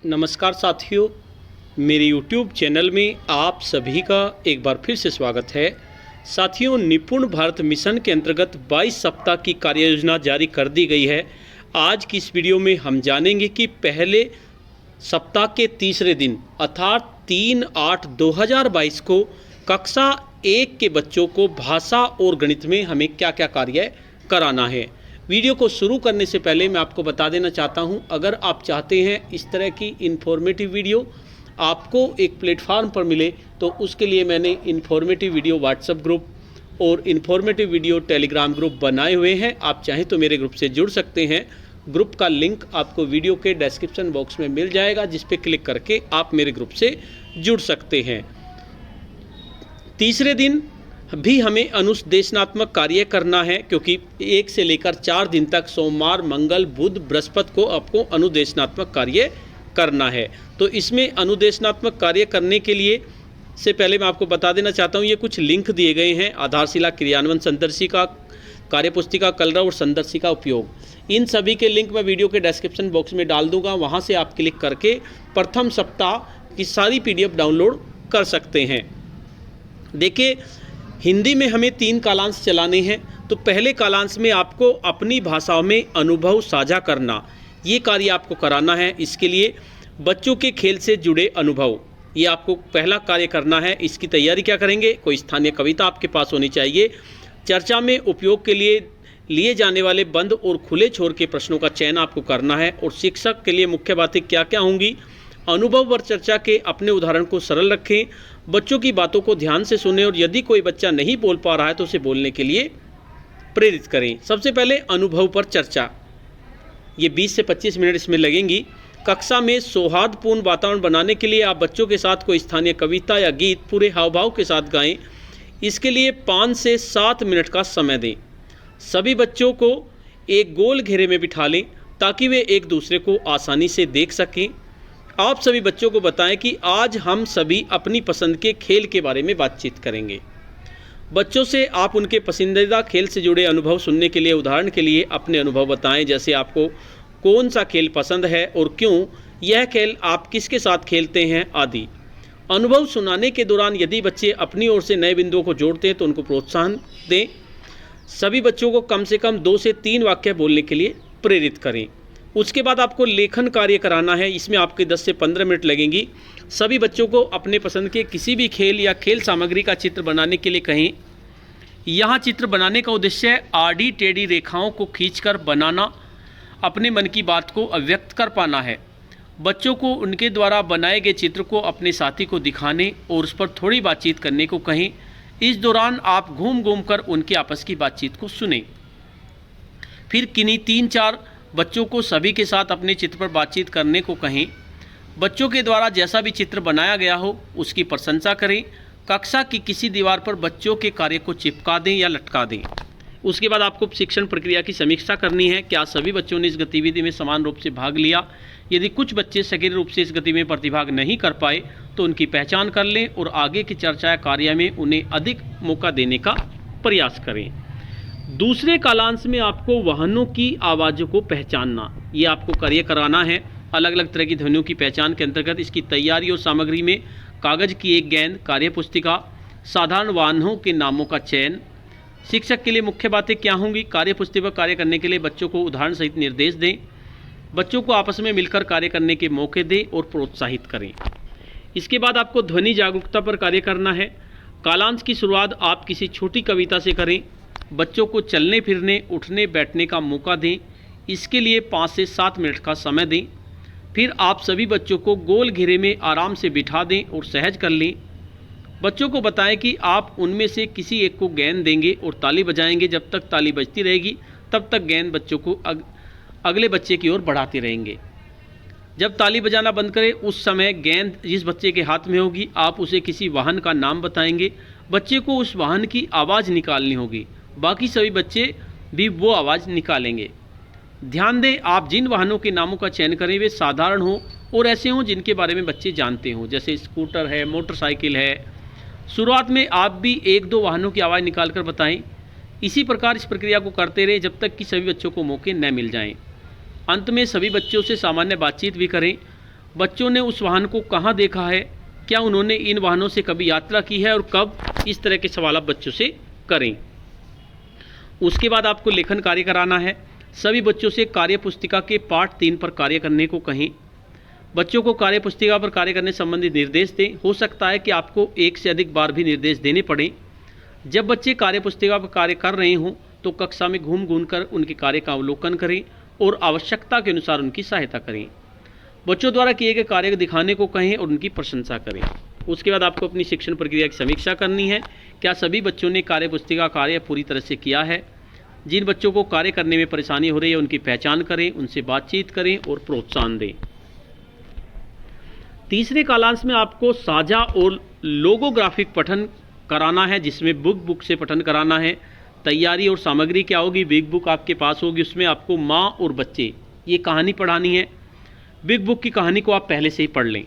नमस्कार साथियों, मेरे YouTube चैनल में आप सभी का एक बार फिर से स्वागत है। साथियों, निपुण भारत मिशन के अंतर्गत 22 सप्ताह की कार्ययोजना जारी कर दी गई है। आज की इस वीडियो में हम जानेंगे कि पहले सप्ताह के तीसरे दिन अर्थात 3/8/2022 को कक्षा 1 के बच्चों को भाषा और गणित में हमें क्या क्या कार्य कराना है। वीडियो को शुरू करने से पहले मैं आपको बता देना चाहता हूं, अगर आप चाहते हैं इस तरह की इन्फॉर्मेटिव वीडियो आपको एक प्लेटफार्म पर मिले तो उसके लिए मैंने इन्फॉर्मेटिव वीडियो व्हाट्सएप ग्रुप और इन्फॉर्मेटिव वीडियो टेलीग्राम ग्रुप बनाए हुए हैं। आप चाहें तो मेरे ग्रुप से जुड़ सकते हैं। ग्रुप का लिंक आपको वीडियो के डिस्क्रिप्शन बॉक्स में मिल जाएगा, जिस पे क्लिक करके आप मेरे ग्रुप से जुड़ सकते हैं। तीसरे दिन भी हमें अनुदेशनात्मक कार्य करना है, क्योंकि 1 से लेकर 4 दिन तक सोमवार, मंगल, बुध, बृहस्पति को आपको अनुदेशनात्मक कार्य करना है। तो इसमें अनुदेशनात्मक कार्य करने के लिए से पहले मैं आपको बता देना चाहता हूँ, ये कुछ लिंक दिए गए हैं। आधारशिला क्रियान्वयन संदर्शिका, कार्यपुस्तिका कलरव और संदर्शिका उपयोग, इन सभी के लिंक मैं वीडियो के डिस्क्रिप्शन बॉक्स में डाल दूंगा। वहाँ से आप क्लिक करके प्रथम सप्ताह की सारी PDF डाउनलोड कर सकते हैं। देखिए, हिंदी में हमें 3 कालांश चलाने हैं। तो पहले कालांश में आपको अपनी भाषाओं में अनुभव साझा करना, ये कार्य आपको कराना है। इसके लिए बच्चों के खेल से जुड़े अनुभव, ये आपको पहला कार्य करना है। इसकी तैयारी क्या करेंगे? कोई स्थानीय कविता आपके पास होनी चाहिए। चर्चा में उपयोग के लिए जाने वाले बंद और खुले छोर के प्रश्नों का चयन आपको करना है। और शिक्षक के लिए मुख्य बातें क्या क्या होंगी? अनुभव व चर्चा के अपने उदाहरण को सरल रखें, बच्चों की बातों को ध्यान से सुनें और यदि कोई बच्चा नहीं बोल पा रहा है तो उसे बोलने के लिए प्रेरित करें। सबसे पहले अनुभव पर चर्चा, ये 20 से 25 मिनट इसमें लगेंगी। कक्षा में सौहार्दपूर्ण वातावरण बनाने के लिए आप बच्चों के साथ कोई स्थानीय कविता या गीत पूरे हाव भाव के साथ गाएं। इसके लिए 5 से 7 मिनट का समय दें। सभी बच्चों को एक गोल घेरे में बिठा लें ताकि वे एक दूसरे को आसानी से देख सकें। आप सभी बच्चों को बताएं कि आज हम सभी अपनी पसंद के खेल के बारे में बातचीत करेंगे। बच्चों से आप उनके पसंदीदा खेल से जुड़े अनुभव सुनने के लिए उदाहरण के लिए अपने अनुभव बताएं, जैसे आपको कौन सा खेल पसंद है और क्यों, यह खेल आप किसके साथ खेलते हैं आदि। अनुभव सुनाने के दौरान यदि बच्चे अपनी ओर से नए बिंदुओं को जोड़ते हैं तो उनको प्रोत्साहन दें। सभी बच्चों को कम से कम 2 से 3 वाक्य बोलने के लिए प्रेरित करें। उसके बाद आपको लेखन कार्य कराना है। इसमें आपके 10 से 15 मिनट लगेंगी। सभी बच्चों को अपने पसंद के किसी भी खेल या खेल सामग्री का चित्र बनाने के लिए कहें। यहाँ चित्र बनाने का उद्देश्य आड़ी टेढ़ी रेखाओं को खींचकर बनाना, अपने मन की बात को अभिव्यक्त कर पाना है। बच्चों को उनके द्वारा बनाए गए चित्र को अपने साथी को दिखाने और उस पर थोड़ी बातचीत करने को कहें। इस दौरान आप घूम घूम कर उनकी आपस की बातचीत को सुनें। फिर किन्हीं 3-4 बच्चों को सभी के साथ अपने चित्र पर बातचीत करने को कहें। बच्चों के द्वारा जैसा भी चित्र बनाया गया हो उसकी प्रशंसा करें। कक्षा की किसी दीवार पर बच्चों के कार्य को चिपका दें या लटका दें। उसके बाद आपको शिक्षण प्रक्रिया की समीक्षा करनी है। क्या सभी बच्चों ने इस गतिविधि में समान रूप से भाग लिया? यदि कुछ बच्चे सक्रिय रूप से इस गतिविधि में प्रतिभाग नहीं कर पाए तो उनकी पहचान कर लें और आगे की चर्चा या कार्य में उन्हें अधिक मौका देने का प्रयास करें। दूसरे कालांश में आपको वाहनों की आवाज़ों को पहचानना, ये आपको कार्य कराना है। अलग अलग तरह की ध्वनियों की पहचान के अंतर्गत इसकी तैयारी और सामग्री में कागज़ की एक गेंद, कार्यपुस्तिका, साधारण वाहनों के नामों का चयन। शिक्षक के लिए मुख्य बातें क्या होंगी? कार्यपुस्तिका पर कार्य करने के लिए बच्चों को उदाहरण सहित निर्देश दें। बच्चों को आपस में मिलकर कार्य करने के मौके दें और प्रोत्साहित करें। इसके बाद आपको ध्वनि जागरूकता पर कार्य करना है। कालांश की शुरुआत आप किसी छोटी कविता से करें। बच्चों को चलने फिरने, उठने बैठने का मौका दें। इसके लिए 5 से 7 मिनट का समय दें। फिर आप सभी बच्चों को गोल घेरे में आराम से बिठा दें और सहज कर लें। बच्चों को बताएं कि आप उनमें से किसी एक को गेंद देंगे और ताली बजाएंगे। जब तक ताली बजती रहेगी तब तक गेंद बच्चों को अगले बच्चे की ओर बढ़ाते रहेंगे। जब ताली बजाना बंद करें उस समय गेंद जिस बच्चे के हाथ में होगी आप उसे किसी वाहन का नाम बताएंगे। बच्चे को उस वाहन की आवाज़ निकालनी होगी। बाकी सभी बच्चे भी वो आवाज़ निकालेंगे। ध्यान दें, आप जिन वाहनों के नामों का चयन करें वे साधारण हों और ऐसे हों जिनके बारे में बच्चे जानते हों, जैसे स्कूटर है, मोटरसाइकिल है। शुरुआत में आप भी 1-2 वाहनों की आवाज़ निकाल कर बताएं। इसी प्रकार इस प्रक्रिया को करते रहें जब तक कि सभी बच्चों को मौके न मिल जाएं। अंत में सभी बच्चों से सामान्य बातचीत भी करें। बच्चों ने उस वाहन को कहाँ देखा है, क्या उन्होंने इन वाहनों से कभी यात्रा की है और कब, इस तरह के सवाल आप बच्चों से करें। उसके बाद आपको लेखन कार्य कराना है। सभी बच्चों से कार्य पुस्तिका के पाठ 3 पर कार्य करने को कहें। बच्चों को कार्य पुस्तिका पर कार्य करने संबंधी निर्देश दें। हो सकता है कि आपको एक से अधिक बार भी निर्देश देने पड़े। जब बच्चे कार्य पुस्तिका पर कार्य कर रहे हों तो कक्षा में घूम घूम कर उनके कार्य का अवलोकन करें और आवश्यकता के अनुसार उनकी सहायता करें। बच्चों द्वारा किए गए कार्य को दिखाने को कहें और उनकी प्रशंसा करें। उसके बाद आपको अपनी शिक्षण प्रक्रिया की समीक्षा करनी है। क्या सभी बच्चों ने कार्य पुस्तिका कार्य पूरी तरह से किया है। जिन बच्चों को कार्य करने में परेशानी हो रही है उनकी पहचान करें, उनसे बातचीत करें और प्रोत्साहन दें। तीसरे कालांश में आपको साझा और लोगोग्राफिक पठन कराना है, जिसमें बुक से पठन कराना है। तैयारी और सामग्री क्या होगी, बिग बुक आपके पास होगी, उसमें आपको माँ और बच्चे ये कहानी पढ़ानी है। बिग बुक की कहानी को आप पहले से ही पढ़ लें।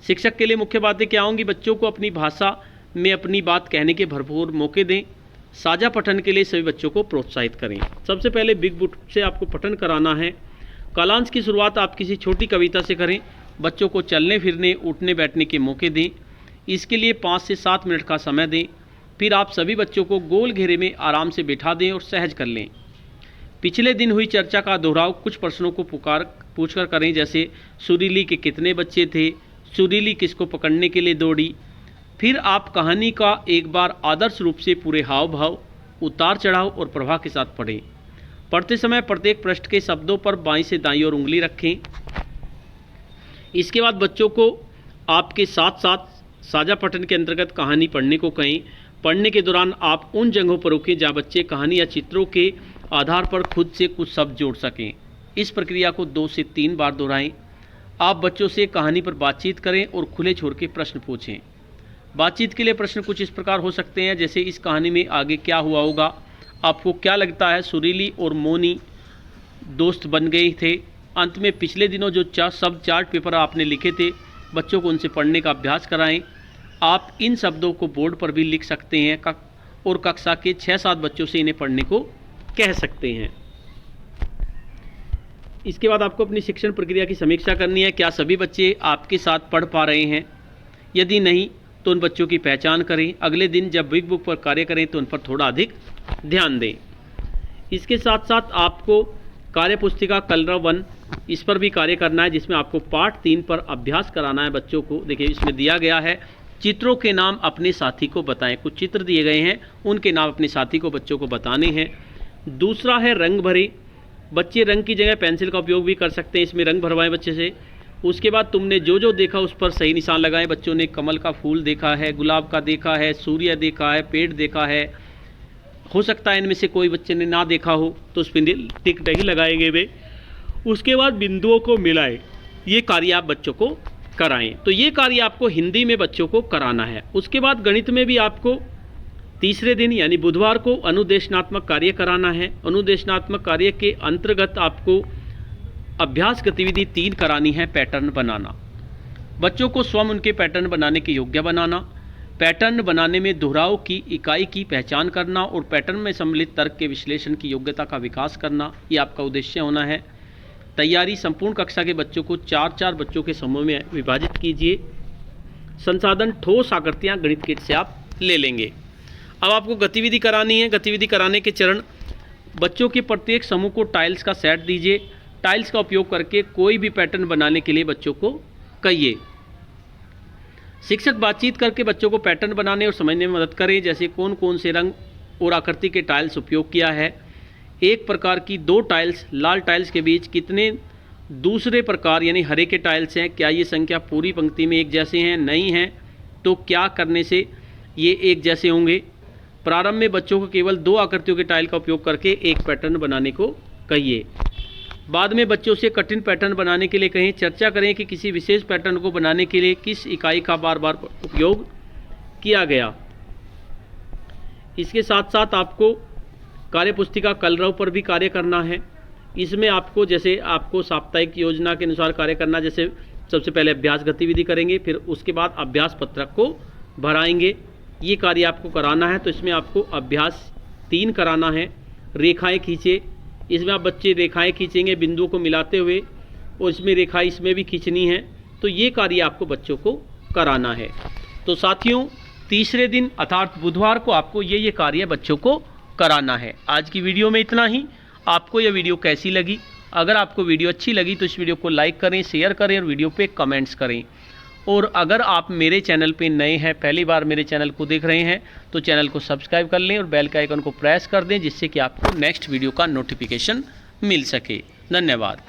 शिक्षक के लिए मुख्य बातें क्या होंगी, बच्चों को अपनी भाषा में अपनी बात कहने के भरपूर मौके दें। साझा पठन के लिए सभी बच्चों को प्रोत्साहित करें। सबसे पहले बिग बुक से आपको पठन कराना है। कालांश की शुरुआत आप किसी छोटी कविता से करें। बच्चों को चलने फिरने, उठने बैठने के मौके दें। इसके लिए 5 से 7 मिनट का समय दें। फिर आप सभी बच्चों को गोल घेरे में आराम से बिठा दें और सहज कर लें। पिछले दिन हुई चर्चा का दोहराव कुछ प्रश्नों को पूछकर करें, जैसे सुरीली के कितने बच्चे थे, सुरीली किसको पकड़ने के लिए दौड़ी। फिर आप कहानी का एक बार आदर्श रूप से पूरे हाव भाव, उतार चढ़ाव और प्रवाह के साथ पढ़ें। पढ़ते समय प्रत्येक पृष्ठ के शब्दों पर बाईं से दाईं ओर उंगली रखें। इसके बाद बच्चों को आपके साथ साथ साझा पठन के अंतर्गत कहानी पढ़ने को कहें। पढ़ने के दौरान आप उन जगहों पर रुकें जहाँ बच्चे कहानी या चित्रों के आधार पर खुद से कुछ शब्द जोड़ सकें। इस प्रक्रिया को 2 से 3 बार दोहराएं। आप बच्चों से कहानी पर बातचीत करें और खुले छोर के प्रश्न पूछें। बातचीत के लिए प्रश्न कुछ इस प्रकार हो सकते हैं, जैसे इस कहानी में आगे क्या हुआ होगा, आपको क्या लगता है, सुरीली और मोनी दोस्त बन गए थे। अंत में पिछले दिनों जो शब्द चार्ट पेपर आपने लिखे थे, बच्चों को उनसे पढ़ने का अभ्यास कराएं। आप इन शब्दों को बोर्ड पर भी लिख सकते हैं और कक्षा के 6-7 बच्चों से इन्हें पढ़ने को कह सकते हैं। इसके बाद आपको अपनी शिक्षण प्रक्रिया की समीक्षा करनी है। क्या सभी बच्चे आपके साथ पढ़ पा रहे हैं? यदि नहीं तो उन बच्चों की पहचान करें। अगले दिन जब बिग बुक पर कार्य करें तो उन पर थोड़ा अधिक ध्यान दें। इसके साथ साथ आपको कार्य पुस्तिका कलरव 1 इस पर भी कार्य करना है, जिसमें आपको पाठ 3 पर अभ्यास कराना है बच्चों को। देखिए इसमें दिया गया है, चित्रों के नाम अपने साथी को बताएं। कुछ चित्र दिए गए हैं, उनके नाम अपने साथी को बच्चों को बताने हैं। दूसरा है रंग भरे। बच्चे रंग की जगह पेंसिल का उपयोग भी कर सकते हैं, इसमें रंग भरवाएं बच्चे से। उसके बाद तुमने जो जो देखा उस पर सही निशान लगाएं। बच्चों ने कमल का फूल देखा है, गुलाब का देखा है, सूर्य देखा है, पेड़ देखा है। हो सकता है इनमें से कोई बच्चे ने ना देखा हो तो उस पर टिक नहीं लगाएंगे वे। उसके बाद बिंदुओं को मिलाएं। ये कार्य आप बच्चों को कराएं। तो ये कार्य आपको हिंदी में बच्चों को कराना है। उसके बाद गणित में भी आपको तीसरे दिन यानी बुधवार को अनुदेशनात्मक कार्य कराना है। अनुदेशनात्मक कार्य के अंतर्गत आपको अभ्यास गतिविधि 3 करानी है। पैटर्न बनाना, बच्चों को स्वयं उनके पैटर्न बनाने के योग्य बनाना, पैटर्न बनाने में दोहराव की इकाई की पहचान करना और पैटर्न में सम्मिलित तर्क के विश्लेषण की योग्यता का विकास करना, ये आपका उद्देश्य होना है। तैयारी, संपूर्ण कक्षा के बच्चों को 4-4 बच्चों के समूह में विभाजित कीजिए। संसाधन ठोस आकृतियाँ गणित किट से आप ले लेंगे। अब आपको गतिविधि करानी है। गतिविधि कराने के चरण, बच्चों के प्रत्येक समूह को टाइल्स का सेट दीजिए। टाइल्स का उपयोग करके कोई भी पैटर्न बनाने के लिए बच्चों को कहिए। शिक्षक बातचीत करके बच्चों को पैटर्न बनाने और समझने में मदद करें, जैसे कौन कौन से रंग और आकृति के टाइल्स उपयोग किया है। एक प्रकार की 2 टाइल्स लाल टाइल्स के बीच कितने दूसरे प्रकार यानी हरे के टाइल्स हैं, क्या ये संख्या पूरी पंक्ति में एक जैसे हैं, नहीं हैं तो क्या करने से ये एक जैसे होंगे। प्रारंभ में बच्चों को केवल 2 आकृतियों के टाइल का उपयोग करके एक पैटर्न बनाने को कहिए। बाद में बच्चों से कठिन पैटर्न बनाने के लिए कहें। चर्चा करें कि किसी विशेष पैटर्न को बनाने के लिए किस इकाई का बार बार उपयोग किया गया। इसके साथ साथ आपको कार्य पुस्तिका कलरव पर भी कार्य करना है। इसमें आपको जैसे आपको साप्ताहिक योजना के अनुसार कार्य करना, जैसे सबसे पहले अभ्यास गतिविधि करेंगे, फिर उसके बाद अभ्यास पत्रक को भराएंगे। ये कार्य आपको कराना है। तो इसमें आपको अभ्यास 3 कराना है। रेखाएं खींचे, इसमें आप बच्चे रेखाएं खींचेंगे बिंदुओं को मिलाते हुए, और इसमें रेखा इसमें भी खींचनी है। तो ये कार्य आपको बच्चों को कराना है। तो साथियों, तीसरे दिन अर्थात बुधवार को आपको ये कार्य बच्चों को कराना है। आज की वीडियो में इतना ही। आपको यह वीडियो कैसी लगी? अगर आपको वीडियो अच्छी लगी तो इस वीडियो को लाइक करें, शेयर करें और वीडियो पे कमेंट्स करें। और अगर आप मेरे चैनल पे नए हैं, पहली बार मेरे चैनल को देख रहे हैं, तो चैनल को सब्सक्राइब कर लें और बेल के आइकन को प्रेस कर दें, जिससे कि आपको नेक्स्ट वीडियो का नोटिफिकेशन मिल सके। धन्यवाद।